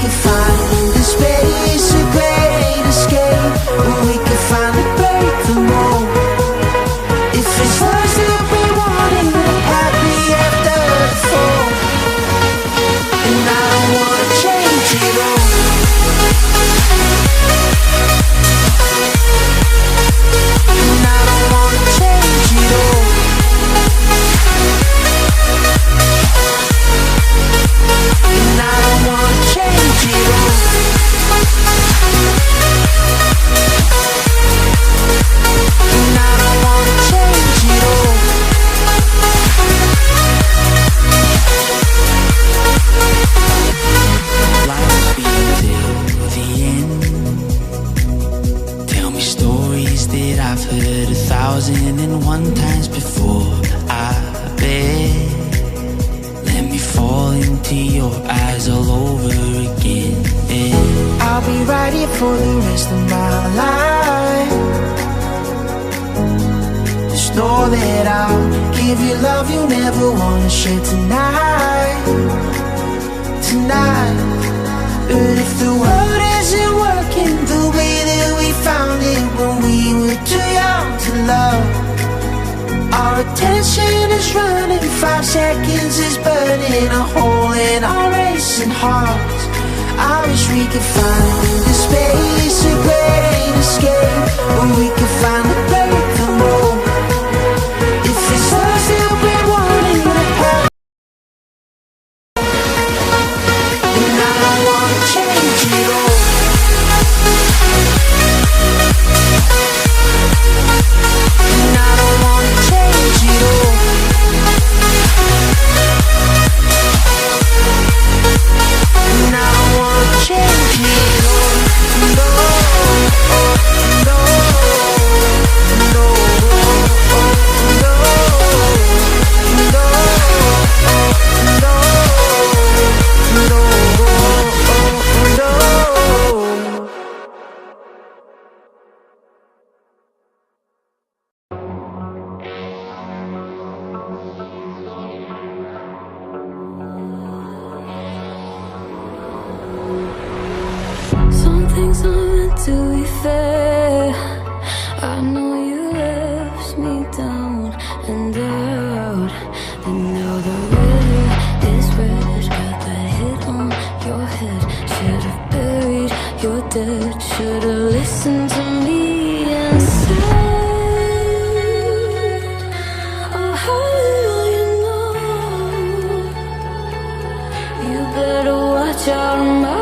could find the space, a great escape, where we could finally break the mold. If it's us that we wanted, happy after the fall. And I don't wanna change it all. And I don't wanna change it all. And I don't wanna change it all. And I don't wanna change it all. Life's been till the end. Tell me stories that I've heard 1,001 times before. I bet. Let me fall into your eyes all over again. I'll be right here for the rest of my life. Just know that I'll give you love you never wanna share tonight. Tonight. But if the world isn't working the way that we found it when we were too young to love, our attention is running, 5 seconds is burning a hole in our racing hearts. I wish we could find the space, a great escape, where we could finally break the mold. If it's us that we wanted to have, then I don't wanna change it all. And I don't wanna change it all. And I don't wanna change it all. No, no, no, no, Some things aren't meant to be fair. I know you left me down and out, and now the river is red. Got that hit on your head. Should've buried your dead. Should've listened to me instead. Oh, how little you know. You better watch out, my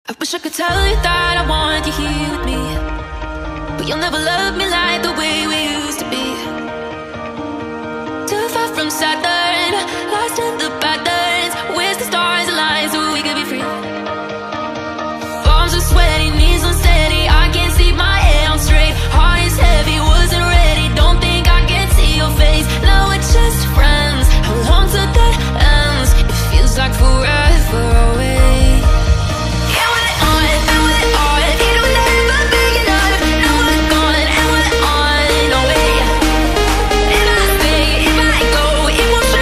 I wish I could tell you that I want you here with me, but you'll never love me like the way we used to be. Too far from Saturn, lost in the patterns. Where's the stars align so we could be free? Palms are sweaty, knees unsteady. I can't see my head on straight. Heart is heavy, wasn't ready. Don't think I can see your face. Now we're just friends. How long till that ends? It feels like forever away. If I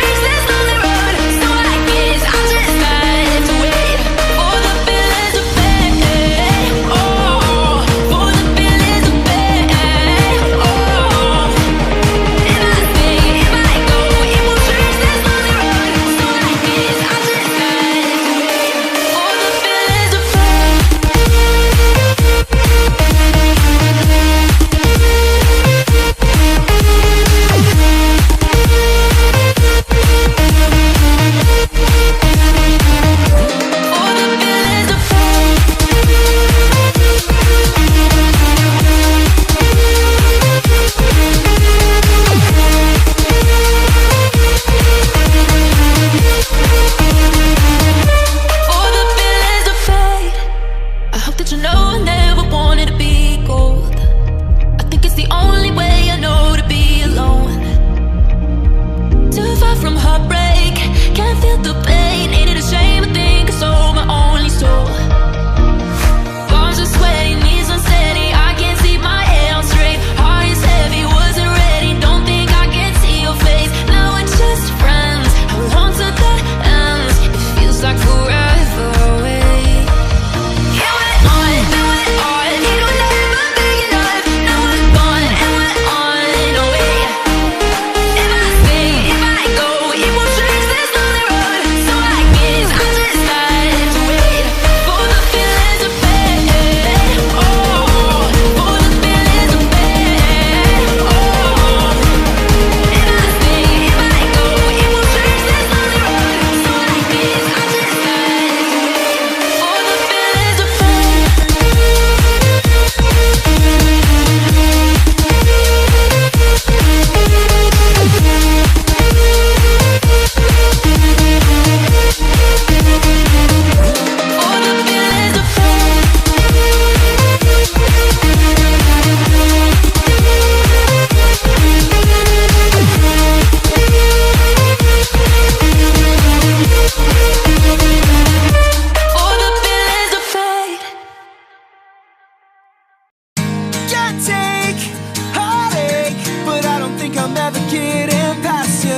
I'm ever getting past you.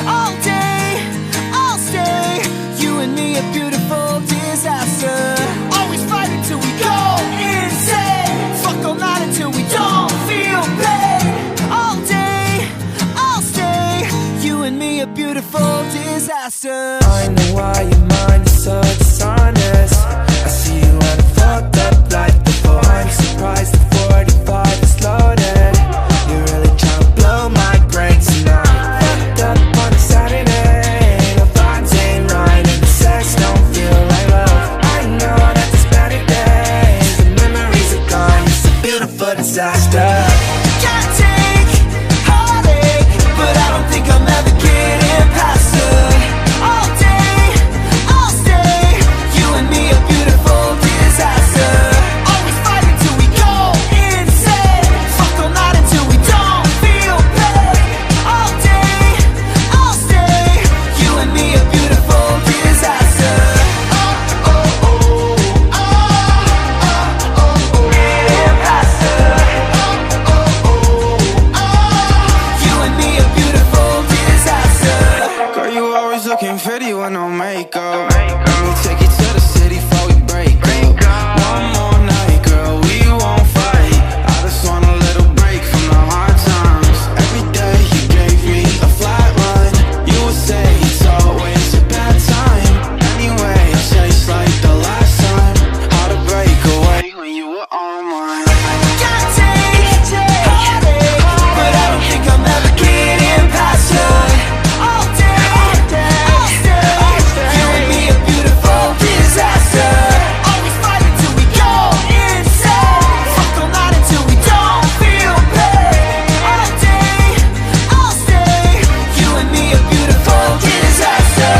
All day, I'll stay. You and me, a beautiful disaster. Always fighting till we go insane. Fuck all night until we don't feel pain. All day, I'll stay. You and me, a beautiful disaster. I know why your mind is so dishonest. I see you and I fucked up like before. I'm surprised the 45 is loaded. You're really trying to blow my brain tonight. Fucked up on a Saturday. The vibes ain't right and the sex don't feel like love. I know that there's better days. The memories are gone. It's a beautiful disaster. Can't take heartache, but I don't think I'm ever getting past her. All day, I'll stay. You and me, a beautiful disaster. Always fighting till we go insane. Fuck all night until we don't feel pain. All day, I'll stay. You and me, a beautiful disaster. Oh, oh, oh, oh, oh, oh, oh. Getting past her. Oh, oh, oh, oh. You and me, a beautiful disaster. Girl, you always looking pretty with no makeup. Let me take you to the city before we break up. One more night, girl, we won't fight. I just want a little break from the hard times. Every day you gave me a flat line. You would say it's always a bad time. Anyway, I chase like the last time. How to break away when you were on mine. Can't take heartache, but I don't think I'm ever getting past her. All day, I'll stay. You and me, a beautiful disaster. Always fighting till we go insane. Fuck all night until we don't feel pain. All day, I'll stay. You and me, a beautiful disaster.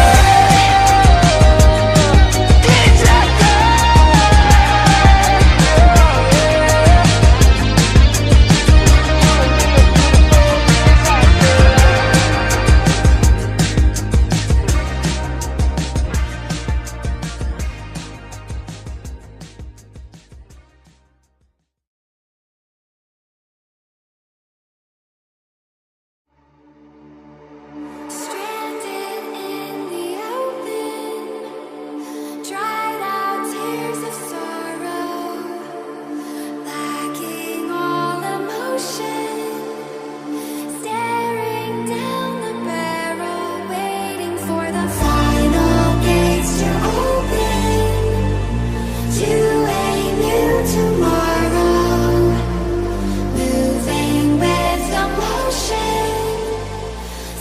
Stranded in the open, dried out tears of sorrow, lacking all emotion, staring down the barrel, waiting for the final gates to open to a new tomorrow, moving with emotion.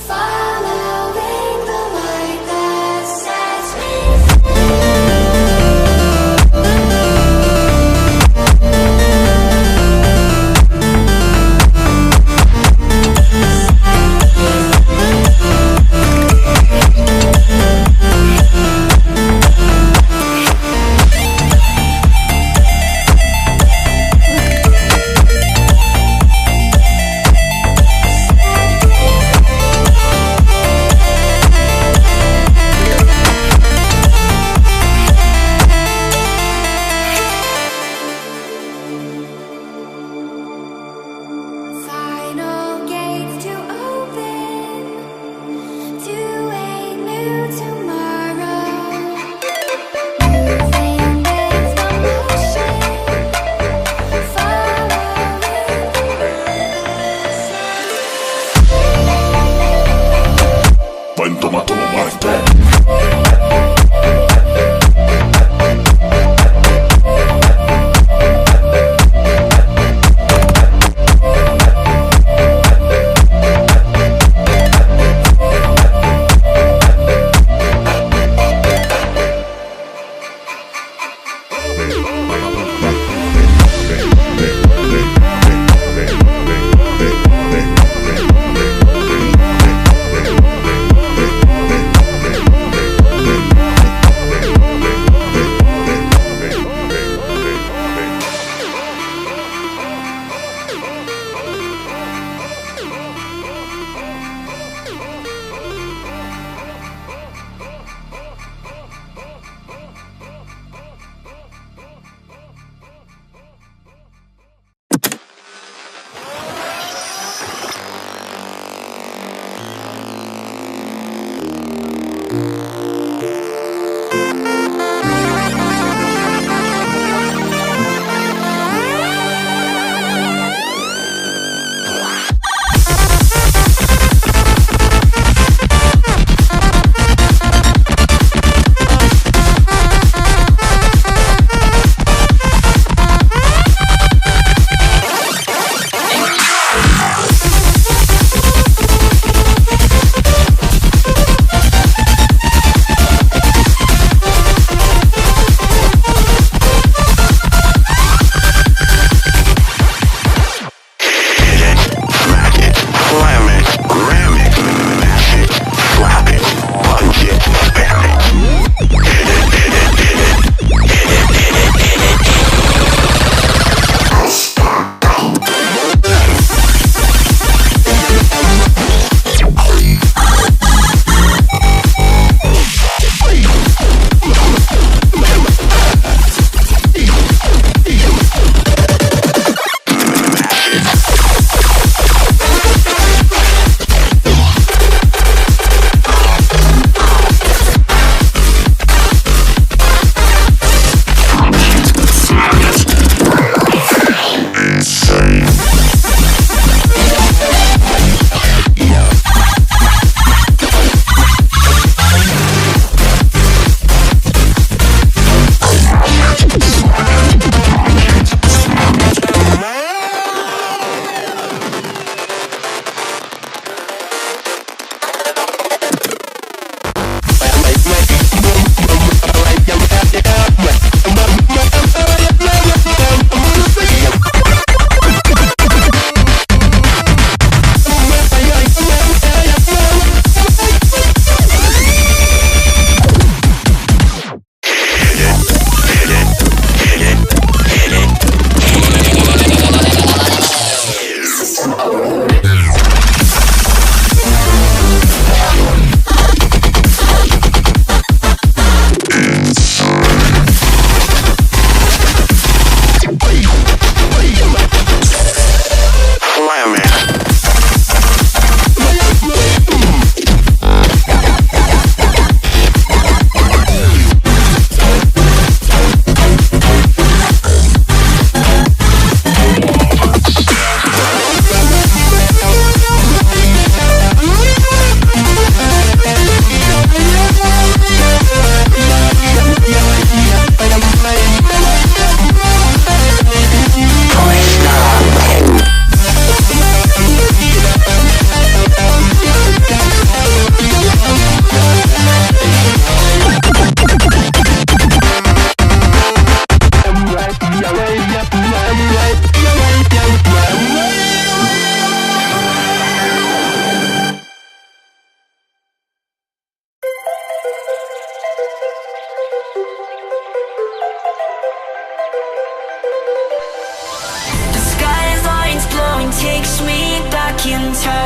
Following the light that sets me final gates to open to a new tomorrow, moving with emotion, following Buen toma, toma, más,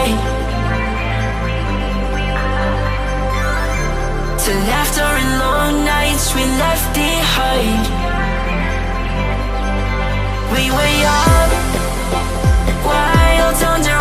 right. To laughter and long nights we left behind. We were young, wild, under